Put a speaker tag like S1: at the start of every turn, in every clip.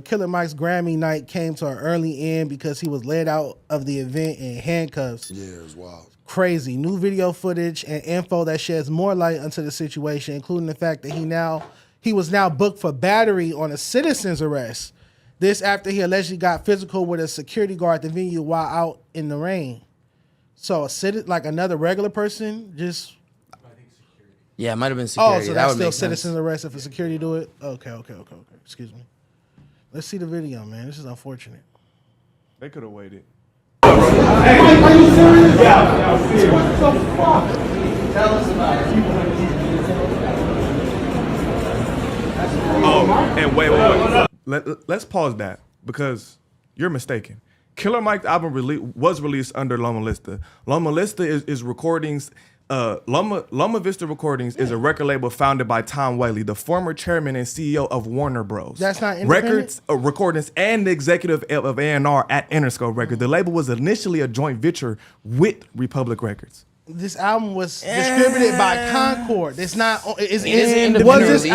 S1: Killer Mike's Grammy night came to an early end because he was led out of the event in handcuffs.
S2: Yeah, it was wild.
S1: Crazy. New video footage and info that sheds more light onto the situation, including the fact that he was now booked for battery on a citizen's arrest. This after he allegedly got physical with a security guard at the venue while out in the rain. So like another regular person just...
S3: Yeah, it might have been security.
S1: Oh, so that's still citizen's arrest if a security do it? Okay. Excuse me. Let's see the video, man. This is unfortunate.
S4: They could have waited.
S5: Hey, are you serious? Yeah, I'm serious. What the fuck? Tell us about it.
S4: Oh, and wait. Let's pause that because you're mistaken. Killer Mike's album was released under Loma Lista. Loma Lista is recordings. Loma Vista Recordings is a record label founded by Tom Whaley, the former chairman and CEO of Warner Bros.
S1: That's not independent?
S4: Recordings, and the executive of A&R at Interscope Records. The label was initially a joint venture with Republic Records.
S1: This album was distributed by Concord. It's not.
S3: It's independent release.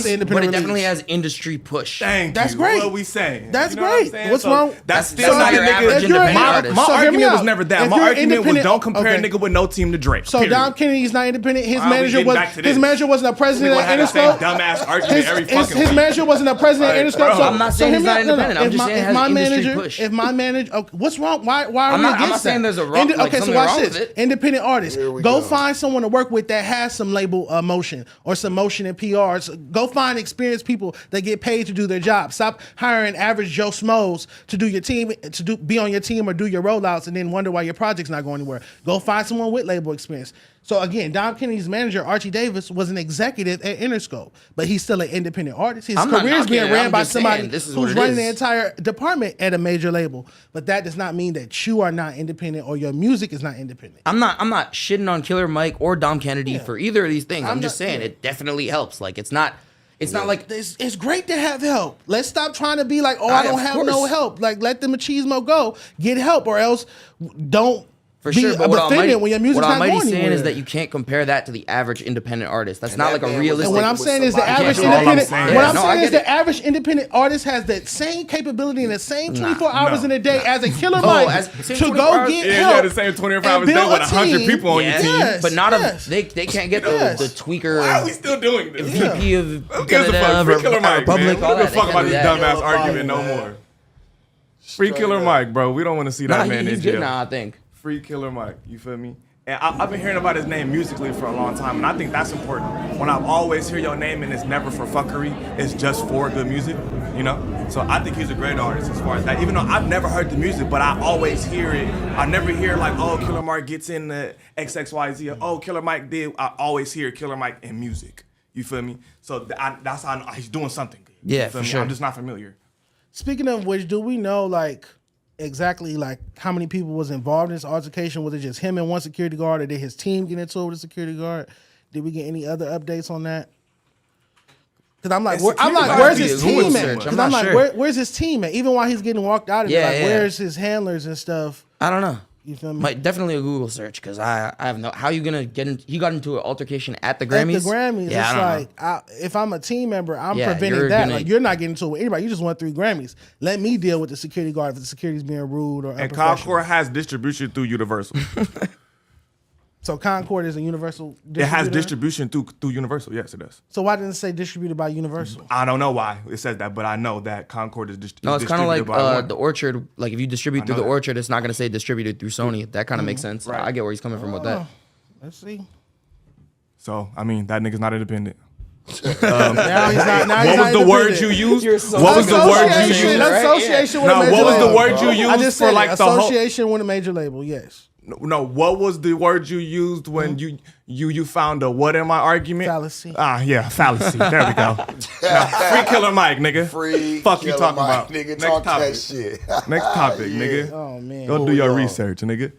S1: It's independent
S3: but it
S1: release.
S3: definitely has industry push.
S1: That's great.
S4: What are we saying?
S1: That's
S4: you know
S1: great. What's
S4: so
S1: wrong?
S4: That's still
S3: not your average independent artist.
S4: My
S1: So hear me
S4: argument was
S1: out.
S4: never that.
S1: If
S4: My
S1: you're
S4: argument was
S1: independent-
S4: don't compare
S1: okay.
S4: a nigga with no team to Drake.
S1: So
S4: period.
S1: Dom Kennedy's not independent. His
S4: Why are we
S1: manager
S4: getting
S1: was.
S4: back to
S1: His
S4: this?
S1: manager wasn't a president
S4: We
S1: at
S4: gonna have the same
S1: Interscope.
S4: dumbass argument every fucking
S1: His
S4: week.
S1: manager wasn't a president at
S4: Alright,
S1: Interscope.
S4: bro.
S1: So
S3: I'm not saying he's not independent. I'm just saying it has industry push.
S1: If my manager, okay, what's wrong? Why are we
S3: I'm not
S1: against
S3: saying
S1: that?
S3: there's a wrong- like,
S1: Okay, so
S3: something
S1: watch
S3: wrong
S1: this.
S3: with it.
S1: Independent artists,
S2: Here we
S1: go
S2: go.
S1: find someone to work with that has some label motion or some motion in PRs. Go find experienced people that get paid to do their job. Stop hiring average Joe Schmoes to do your team, be on your team or do your rollouts, and then wonder why your project's not going anywhere. Go find someone with label experience. So again, Dom Kennedy's manager, Archie Davis, was an executive at Interscope, but he's still an independent artist. His
S3: I'm not
S1: career is being
S3: knocking it.
S1: ran
S3: I'm
S1: by
S3: just
S1: somebody
S3: saying this is what
S1: who's
S3: it
S1: running
S3: is.
S1: the entire department at a major label. But that does not mean that you are not independent or your music is not independent.
S3: I'm not shitting on Killer Mike or Dom Kennedy for either of these things. I'm just saying it definitely helps. Like it's not like
S1: It's great to have help. Let's stop trying to be like, I don't
S3: of
S1: have no
S3: course.
S1: help. Like, let the machismo go. Get help, or else don't
S3: for
S1: be
S3: sure. But
S1: offended when your music's
S3: what
S1: not going
S3: Almighty's saying
S1: anywhere.
S3: is that you can't compare that to the average independent artist. That's
S2: And
S3: not
S2: that
S3: like a
S2: man was
S3: realistic.
S1: And what I'm saying is the
S2: somebody-
S1: average
S4: That's all I'm
S1: independent.
S4: saying.
S1: What
S3: Yeah,
S1: I'm
S3: no, I
S1: saying is
S3: get
S1: the average independent artist has that same capability in the same 24 hours
S4: no,
S1: in a day as a Killer
S3: Oh,
S1: Mike
S3: as- same
S1: to
S3: 24
S1: go
S3: hours?
S1: get
S4: Yeah,
S1: help.
S4: you had the same 24 hours
S1: and
S4: a day
S1: build
S4: with
S1: a
S4: 100
S1: team.
S4: people on your team.
S1: Yes,
S3: but not
S1: yes.
S3: they can't get
S1: Yes.
S3: the tweaker.
S4: Why are we still doing this?
S3: VP of
S4: Who gives a fuck? Free Killer Mike, man. We
S3: Republic, all
S4: don't give a
S3: that.
S4: fuck
S3: They
S4: about
S3: can't
S4: this
S3: do that.
S4: dumbass
S2: Yo,
S4: argument no
S2: man.
S4: more. Free Killer Mike, bro. We don't want to see that
S3: Nah,
S4: man in
S3: he's good
S4: jail.
S3: now, I think.
S4: Free Killer Mike, you feel me? And I've been hearing about his name musically for a long time, and I think that's important. When I always hear your name and it's never for fuckery, it's just for good music, you know? So I think he's a great artist as far as that. Even though I've never heard the music, but I always hear it. I never hear like, oh, Killer Mike gets in the XXYZ, or oh, Killer Mike did. I always hear Killer Mike in music, you feel me? So that's how I know he's doing something good.
S3: Yeah,
S4: you feel
S3: for
S4: me?
S3: sure.
S4: I'm just not familiar.
S1: Speaking of which, do we know like exactly like how many people was involved in this altercation? Was it just him and one security guard, or did his team get into it with a security guard? Did we get any other updates on that? Because I'm like, where's his team at? Because I'm like, where's his team at? Even while he's getting walked out of there, like, where's his handlers and stuff?
S3: I don't know.
S1: You feel me?
S3: Definitely a Google search because I have no. How you gonna get in? He got into an altercation at the Grammys.
S1: At the Grammys,
S3: Yeah, I
S1: it's
S3: don't know.
S1: like if I'm a team member, I'm
S3: Yeah,
S1: preventing
S3: you're
S1: that.
S3: gonna-
S1: Like you're not getting into it with anybody. You just won 3 Grammys. Let me deal with the security guard if the security's being rude or
S4: And
S1: unprofessional.
S4: Concord has distribution through Universal.
S1: So Concord is a Universal
S4: It
S1: distributor?
S4: has distribution through Universal. Yes, it does.
S1: So why didn't it say distributed by Universal?
S4: I don't know why it says that, but I know that Concord is
S3: No, it's kind of like
S4: distributed by one.
S3: the Orchard. Like if you distribute through
S4: know
S3: the
S4: that.
S3: Orchard, it's not gonna say distributed through Sony. That kind of makes sense.
S4: Right.
S3: I get where he's coming from with that.
S1: Let's see.
S4: So I mean, that nigga's not independent.
S1: Now he's not. Now
S4: What was the word you used? What was the word you
S1: Association,
S4: used?
S1: association with a
S4: No,
S1: major
S4: what was the
S1: label.
S4: word you
S1: I
S4: used
S1: just
S4: for
S1: said
S4: like
S1: it.
S4: the whole?
S1: Association with a major label. Yes.
S4: No, what was the word you used when you found a what in my argument?
S1: Fallacy.
S4: Ah, yeah, fallacy. There we go. Now, free Killer Mike, nigga.
S2: Free
S4: Fuck you
S2: Killer
S4: talking
S2: Mike,
S4: about.
S2: nigga.
S4: Next
S2: Talk
S4: topic.
S2: that shit.
S4: Next topic,
S2: Yeah.
S4: nigga.
S1: Oh man.
S4: Go do your research, nigga.